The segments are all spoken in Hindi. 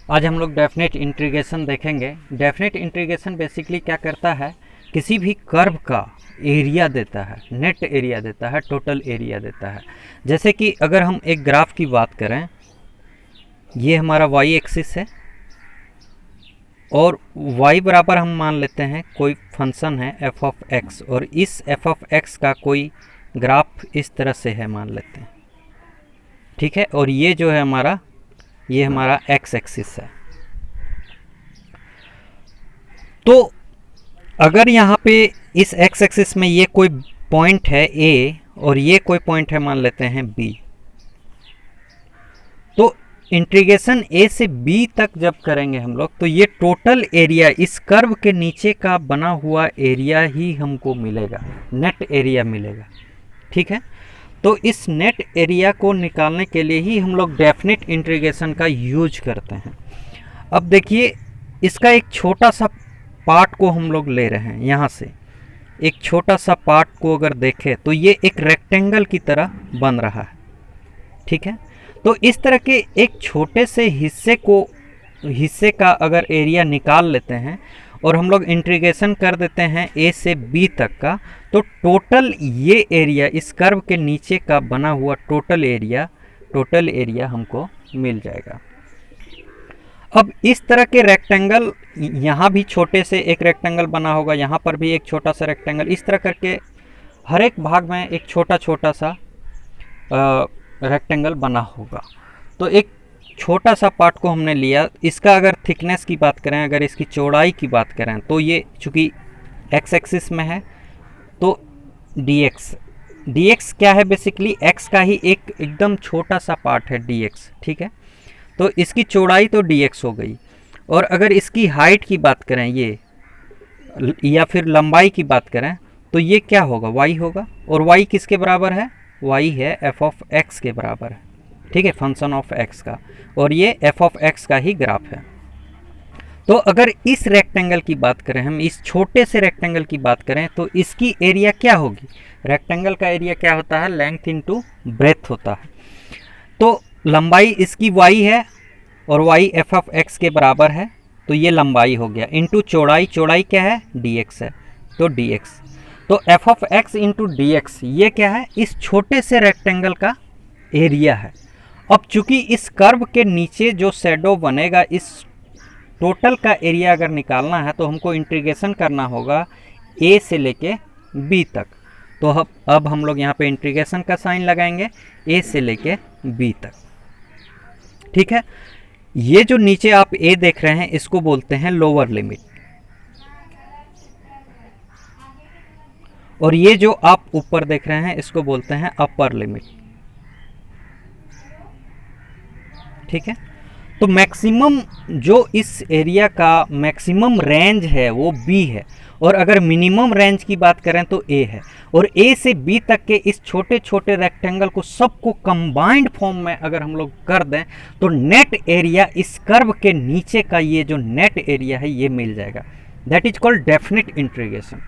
आज हम लोग डेफिनेट इंटीग्रेशन देखेंगे। डेफिनेट इंटीग्रेशन बेसिकली क्या करता है, किसी भी कर्व का एरिया देता है, नेट एरिया देता है, टोटल एरिया देता है। जैसे कि अगर हम एक ग्राफ की बात करें, ये हमारा वाई एक्सिस है और y बराबर हम मान लेते हैं कोई फंक्शन है f ऑफ x, और इस f ऑफ x का कोई ग्राफ इस तरह से है मान लेते हैं, ठीक है। और ये जो है हमारा, ये हमारा x एक्सिस है। तो अगर यहाँ पे इस x एक्सिस में ये कोई पॉइंट है a और ये कोई पॉइंट है मान लेते हैं b, तो इंटीग्रेशन a से b तक जब करेंगे हम लोग, तो ये टोटल एरिया इस कर्व के नीचे का बना हुआ एरिया ही हमको मिलेगा, नेट एरिया मिलेगा, ठीक है। तो इस नेट एरिया को निकालने के लिए ही हम लोग डेफिनेट इंटीग्रेशन का यूज करते हैं। अब देखिए, इसका एक छोटा सा पार्ट को हम लोग ले रहे हैं, यहाँ से एक छोटा सा पार्ट को अगर देखें तो ये एक रेक्टेंगल की तरह बन रहा है, ठीक है। तो इस तरह के एक छोटे से हिस्से का अगर एरिया निकाल लेते हैं और हम लोग इंटीग्रेशन कर देते हैं a से b तक का, तो टोटल ये एरिया इस कर्व के नीचे का बना हुआ टोटल एरिया हमको मिल जाएगा। अब इस तरह के रेक्टेंगल, यहाँ भी छोटे से एक रेक्टेंगल बना होगा, यहाँ पर भी एक छोटा सा रेक्टेंगल, इस तरह करके हर एक भाग में एक छोटा छोटा सा रेक्टेंगल बना होगा। तो एक छोटा सा पार्ट को हमने लिया, इसका अगर थिकनेस की बात करें, अगर इसकी चौड़ाई की बात करें, तो ये चूँकि x एक्सिस में है तो dx क्या है, बेसिकली x का ही एक एकदम छोटा सा पार्ट है dx, ठीक है। तो इसकी चौड़ाई तो dx हो गई, और अगर इसकी हाइट की बात करें ये, या फिर लंबाई की बात करें, तो ये क्या होगा, y होगा। और y किसके बराबर है, y है f ऑफ x के बराबर है, ठीक है, फंक्शन ऑफ x का, और ये f ऑफ x का ही ग्राफ है। तो अगर इस रेक्टेंगल की बात करें, हम इस छोटे से रेक्टेंगल की बात करें, तो इसकी एरिया क्या होगी, रेक्टेंगल का एरिया क्या होता है, लेंथ इनटू ब्रेथ होता है। तो लंबाई इसकी y है और y f ऑफ x के बराबर है, तो ये लंबाई हो गया, इंटू चौड़ाई, चौड़ाई क्या है, dx है, तो dx। तो f of x into dx ये क्या है, इस छोटे से रेक्टेंगल का एरिया है। अब चूंकि इस कर्व के नीचे जो शैडो बनेगा, इस टोटल का एरिया अगर निकालना है तो हमको इंटीग्रेशन करना होगा a से लेके b तक। तो अब हम लोग यहाँ पे इंटीग्रेशन का साइन लगाएंगे a से लेके b तक, ठीक है। ये जो नीचे आप a देख रहे हैं, इसको बोलते हैं लोअर लिमिट, और ये जो आप ऊपर देख रहे हैं इसको बोलते हैं अपर लिमिट, ठीक है। तो मैक्सिमम जो इस एरिया का मैक्सिमम रेंज है वो b है, और अगर मिनिमम रेंज की बात करें तो a है। और a से b तक के इस छोटे छोटे रेक्टेंगल को सबको कंबाइंड फॉर्म में अगर हम लोग कर दें, तो नेट एरिया इस कर्व के नीचे का ये जो नेट एरिया है ये मिल जाएगा। That is called definite integration,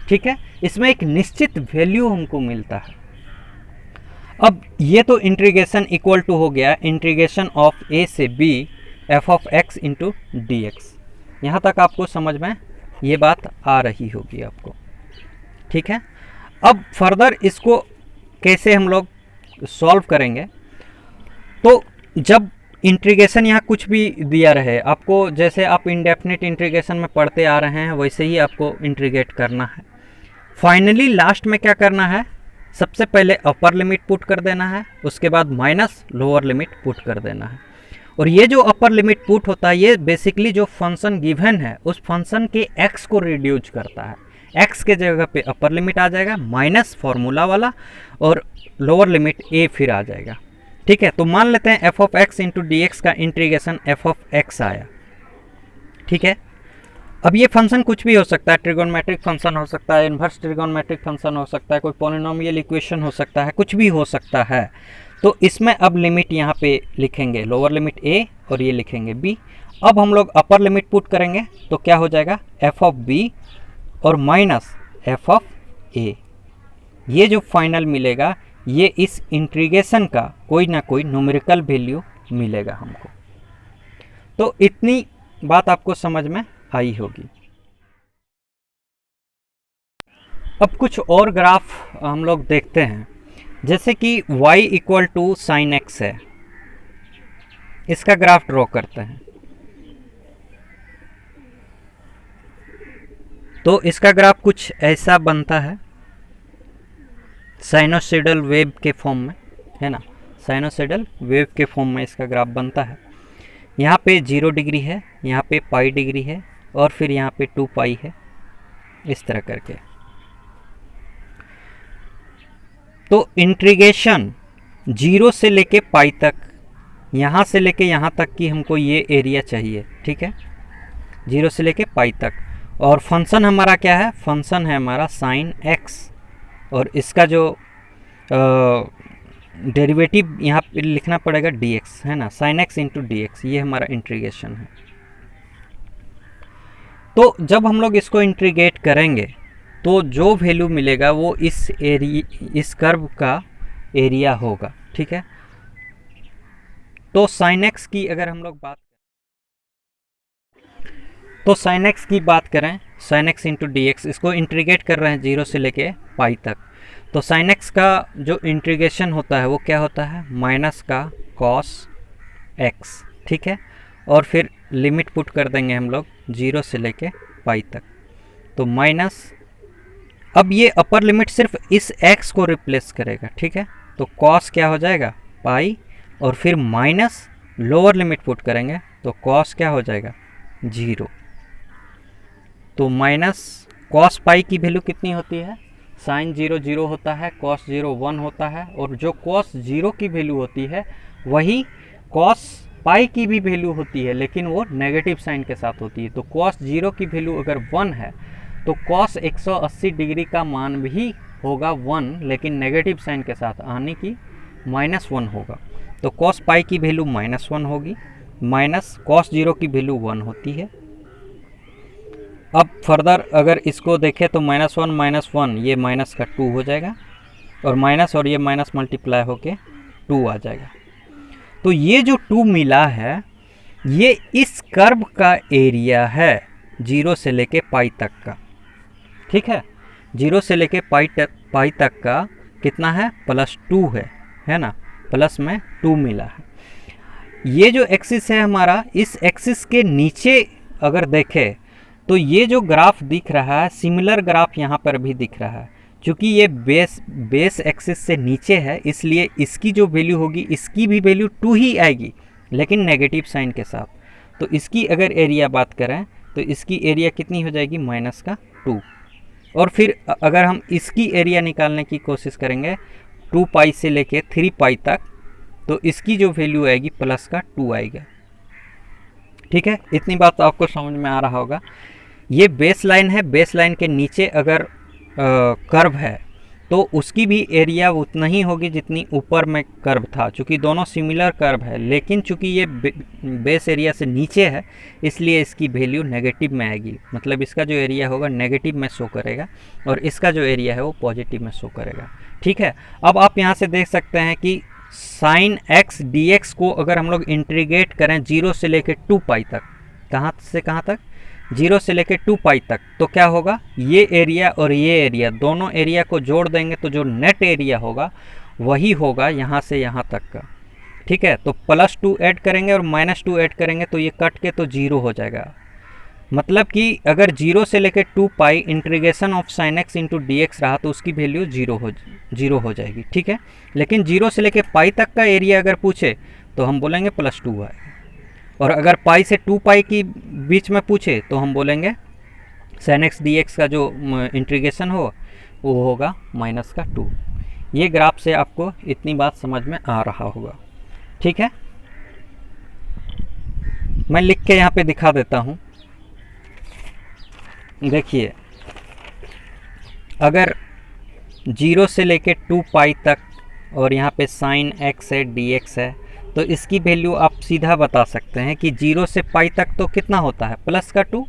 ठीक है। इसमें एक निश्चित वैल्यू हमको मिलता है। अब ये तो इंटीग्रेशन इक्वल टू हो गया इंटीग्रेशन ऑफ a से b f of x into D x. यहाँ तक आपको समझ में ये बात आ रही होगी आपको, ठीक है। अब फर्दर इसको कैसे हम लोग सॉल्व करेंगे, तो जब इंटीग्रेशन यहाँ कुछ भी दिया रहे आपको, जैसे आप इंडेफिनिट इंटीग्रेशन में पढ़ते आ रहे हैं वैसे ही आपको इंटीग्रेट करना है। फाइनली लास्ट में क्या करना है, सबसे पहले अपर लिमिट पुट कर देना है, उसके बाद माइनस लोअर लिमिट पुट कर देना है। और ये जो अपर लिमिट पुट होता है, ये बेसिकली जो फंक्शन गिवन है उस फंक्शन के x को रिड्यूस करता है। x के जगह पे अपर लिमिट आ जाएगा माइनस फॉर्मूला वाला, और लोअर लिमिट a फिर आ जाएगा, ठीक है। तो मान लेते हैं f of x into D x का इंटीग्रेशन f ऑफ x आया, ठीक है। अब ये फंक्शन कुछ भी हो सकता है, ट्रिगोनमेट्रिक फंक्शन हो सकता है, इन्वर्स ट्रिगोनमेट्रिक फंक्शन हो सकता है, कोई पॉलिनोमियल इक्वेशन हो सकता है, कुछ भी हो सकता है। तो इसमें अब लिमिट यहाँ पे लिखेंगे लोअर लिमिट a और ये लिखेंगे b। अब हम लोग अपर लिमिट पुट करेंगे तो क्या हो जाएगा, f ऑफ b और माइनस f ऑफ a। ये जो फाइनल मिलेगा ये इस इंटीग्रेशन का कोई ना कोई न्यूमेरिकल वैल्यू मिलेगा हमको। तो इतनी बात आपको समझ में आई होगी। अब कुछ और ग्राफ हम लोग देखते हैं, जैसे कि y equal to sine x है, इसका ग्राफ ड्रॉ करते हैं। तो इसका ग्राफ कुछ ऐसा बनता है, साइनोसॉइडल वेव के फॉर्म में, है ना, साइनोसॉइडल वेव के फॉर्म में इसका ग्राफ बनता है। यहाँ पे 0 डिग्री है, यहाँ पे पाई डिग्री है, और फिर यहाँ पे 2 पाई है, इस तरह करके। तो इंटीग्रेशन 0 से लेके पाई तक, यहाँ से लेके यहाँ तक की हमको ये एरिया चाहिए, ठीक है, 0 से लेके पाई तक। और फंक्शन हमारा क्या है, फंक्शन है हमारा साइन एक्स, और इसका जो डेरिवेटिव यहाँ पे लिखना पड़ेगा dx, है ना, sine x into D x, ये हमारा इंटीग्रेशन है। तो जब हम लोग इसको इंटीग्रेट करेंगे तो जो वैल्यू मिलेगा वो इस कर्व का एरिया होगा, ठीक है। तो साइन एक्स की अगर हम लोग बात करें, sine x into D x, इसको इंटीग्रेट कर रहे हैं 0 से लेके पाई तक। तो साइन एक्स का जो इंटीग्रेशन होता है वो क्या होता है, माइनस का कॉस एक्स, ठीक है। और फिर लिमिट पुट कर देंगे हम लोग 0 से लेके पाई तक, तो माइनस, अब ये अपर लिमिट सिर्फ इस x को रिप्लेस करेगा, ठीक है। तो कॉस क्या हो जाएगा, पाई, और फिर माइनस लोअर लिमिट पुट करेंगे तो कॉस क्या हो जाएगा, 0। तो माइनस कॉस पाई की वैल्यू कितनी होती है, साइन 0 0 होता है, कॉस 0 1 होता है, और जो कॉस 0 की वैल्यू होती है वही कॉस पाई की भी वैल्यू होती है, लेकिन वो नेगेटिव साइन के साथ होती है। तो कॉस 0 की वैल्यू अगर 1 है तो कॉस 180 डिग्री का मान भी होगा 1, लेकिन नेगेटिव साइन के साथ, आने की -1 होगा। तो कॉस पाई की वैल्यू -1 होगी, माइनस कॉस 0 की वैल्यू 1 होती है। अब फर्दर अगर इसको देखें तो -1 ये माइनस का 2 हो जाएगा, और माइनस और ये माइनस मल्टीप्लाई होके 2 आ जाएगा। तो ये जो 2 मिला है ये इस कर्व का एरिया है 0 से लेके पाई तक का, ठीक है। 0 से लेके पाई तक का कितना है, +2 है ना, प्लस में 2 मिला है। ये जो एक्सिस है हमारा, इस एक्सिस के नीचे अगर देखें तो ये जो ग्राफ दिख रहा है, सिमिलर ग्राफ यहाँ पर भी दिख रहा है। क्योंकि ये बेस एक्सिस से नीचे है, इसलिए इसकी जो वैल्यू होगी, इसकी भी वैल्यू 2 ही आएगी, लेकिन नेगेटिव साइन के साथ। तो इसकी अगर एरिया बात करें तो इसकी एरिया कितनी हो जाएगी, -2। और फिर अगर हम इसकी एरिया निकालने की कोशिश करेंगे 2 पाई से लेके 3 पाई तक, तो इसकी जो वैल्यू आएगी +2 आएगा, ठीक है। इतनी बात तो आपको समझ में आ रहा होगा। ये बेस लाइन है, बेस लाइन के नीचे अगर कर्व है तो उसकी भी एरिया उतना ही होगी जितनी ऊपर में कर्व था, चूँकि दोनों सिमिलर कर्व है, लेकिन चूँकि ये बेस एरिया से नीचे है इसलिए इसकी वैल्यू नेगेटिव में आएगी। मतलब इसका जो एरिया होगा नेगेटिव में शो करेगा, और इसका जो एरिया है वो पॉजिटिव में शो करेगा, ठीक है। अब आप यहाँ से देख सकते हैं कि साइन एक्स डी एक्स को अगर हम लोग इंटीग्रेट करें 0 से लेकर 2 पाई तक, कहाँ से कहाँ तक, 0 से लेकर 2 पाई तक, तो क्या होगा, ये एरिया और ये एरिया, दोनों एरिया को जोड़ देंगे तो जो नेट एरिया होगा वही होगा यहाँ से यहाँ तक का, ठीक है। तो +2 ऐड करेंगे और -2 ऐड करेंगे तो ये कट के तो 0 हो जाएगा। मतलब कि अगर 0 से लेकर 2 पाई integration of sine x into D x रहा तो उसकी वैल्यू 0 हो जाएगी, ठीक है। लेकिन 0 से लेकर पाई तक का एरिया अगर पूछे तो हम बोलेंगे +2 है, और अगर पाई से 2 पाई की बीच में पूछे तो हम बोलेंगे साइन एक्स डी एक्स का जो इंटीग्रेशन हो वो होगा -2। ये ग्राफ से आपको इतनी बात समझ में आ रहा होगा, ठीक है। मैं लिख के यहाँ पे दिखा देता हूँ। देखिए, अगर 0 से लेके 2 पाई तक और यहाँ पे साइन एक्स है डी एक्स है, तो इसकी वैल्यू आप सीधा बता सकते हैं कि 0 से पाई तक तो कितना होता है +2,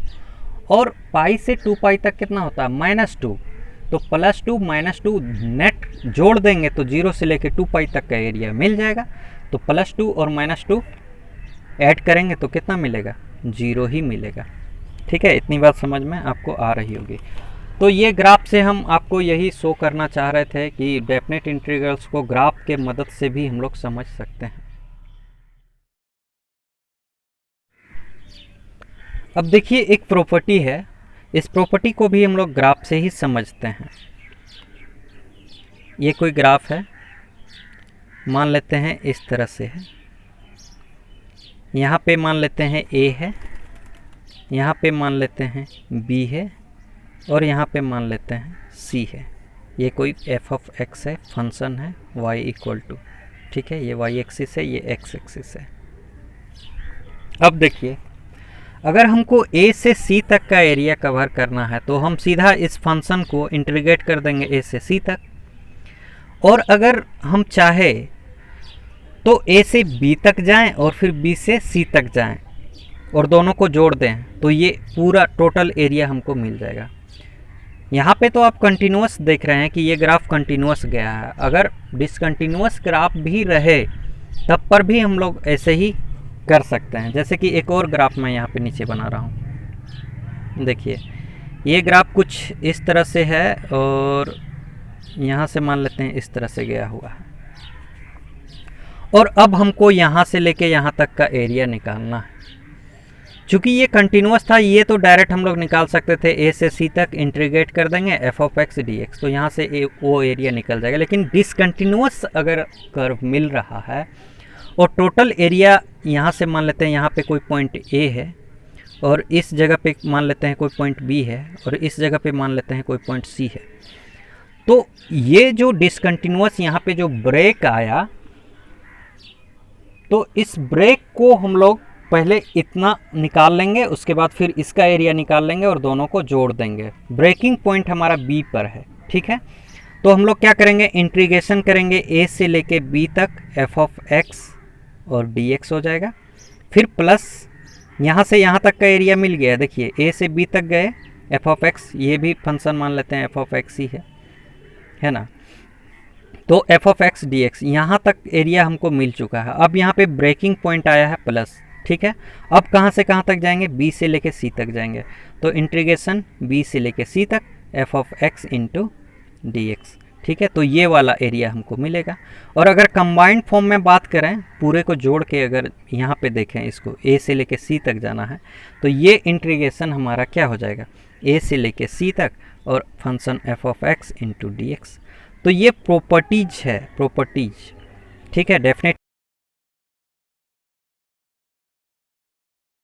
और पाई से 2 पाई तक कितना होता है -2। तो +2 -2 नेट जोड़ देंगे तो 0 से लेके 2 पाई तक का एरिया मिल जाएगा। तो +2 और -2 ऐड करेंगे तो कितना मिलेगा, 0 ही मिलेगा। ठीक है, इतनी बात समझ में आपको आ रही होगी। तो ये ग्राफ से हम आपको यही शो करना चाह रहे थे कि डेफिनेट इंटीग्रल्स को ग्राफ के मदद से भी हम लोग समझ सकते हैं। अब देखिए एक प्रॉपर्टी है, इस प्रॉपर्टी को भी हम लोग ग्राफ से ही समझते हैं। ये कोई ग्राफ है, मान लेते हैं इस तरह से है, यहाँ पे मान लेते हैं A है, यहाँ पे मान लेते हैं B है, और यहाँ पे मान लेते हैं C है। ये कोई f ऑफ x है, फंक्शन है y इक्वल टू, ठीक है, ये y एक्सिस है, ये x एक्सिस है। अब देखिए अगर हमको A से C तक का एरिया कवर करना है तो हम सीधा इस फंक्शन को इंटीग्रेट कर देंगे A से C तक, और अगर हम चाहे तो A से B तक जाएं और फिर B से C तक जाएं और दोनों को जोड़ दें तो ये पूरा टोटल एरिया हमको मिल जाएगा। यहाँ पे तो आप कंटिन्यूअस देख रहे हैं कि ये ग्राफ कंटिन्यूअस गया है। अगर डिसकंटिन्यूअस ग्राफ भी रहे तब पर भी हम लोग ऐसे ही कर सकते हैं। जैसे कि एक और ग्राफ मैं यहाँ पे नीचे बना रहा हूँ, देखिए ये ग्राफ कुछ इस तरह से है और यहाँ से मान लेते हैं इस तरह से गया हुआ है, और अब हमको यहाँ से लेके यहाँ तक का एरिया निकालना है। चूँकि ये कंटिन्यूअस था, ये तो डायरेक्ट हम लोग निकाल सकते थे, A से C तक इंटीग्रेट कर देंगे f ऑफ x dx, तो यहाँ से वो एरिया निकल जाएगा। लेकिन डिसकंटिन्यूअस अगर कर्व मिल रहा है और टोटल एरिया यहाँ से मान लेते हैं यहाँ पे कोई पॉइंट A है, और इस जगह पे मान लेते हैं कोई पॉइंट B है, और इस जगह पे मान लेते हैं कोई पॉइंट C है, तो ये जो डिसकंटिन्यूअस यहाँ पे जो ब्रेक आया, तो इस ब्रेक को हम लोग पहले इतना निकाल लेंगे, उसके बाद फिर इसका एरिया निकाल लेंगे और दोनों को जोड़ देंगे। ब्रेकिंग पॉइंट हमारा B पर है, ठीक है। तो हम लोग क्या करेंगे, इंटीग्रेशन करेंगे A से लेके B तक f ऑफ x और dx हो जाएगा, फिर प्लस यहाँ से यहाँ तक का एरिया मिल गया। देखिए A से B तक गए, f ऑफ x, ये भी फंक्शन मान लेते हैं f ऑफ x ही है ना, तो f ऑफ x dx, यहाँ तक एरिया हमको मिल चुका है। अब यहाँ पे ब्रेकिंग पॉइंट आया है प्लस, ठीक है। अब कहाँ से कहाँ तक जाएंगे, B से लेके C तक जाएंगे, तो इंटीग्रेशन B से लेके C तक f of x into dx, ठीक है। तो ये वाला एरिया हमको मिलेगा। और अगर कंबाइंड फॉर्म में बात करें, पूरे को जोड़ के अगर यहाँ पे देखें, इसको A से लेके C तक जाना है, तो ये इंटीग्रेशन हमारा क्या हो जाएगा, A से लेके C तक और function f of x into dx। तो ये प्रॉपर्टीज है, प्रॉपर्टीज, ठीक है, डेफिनेट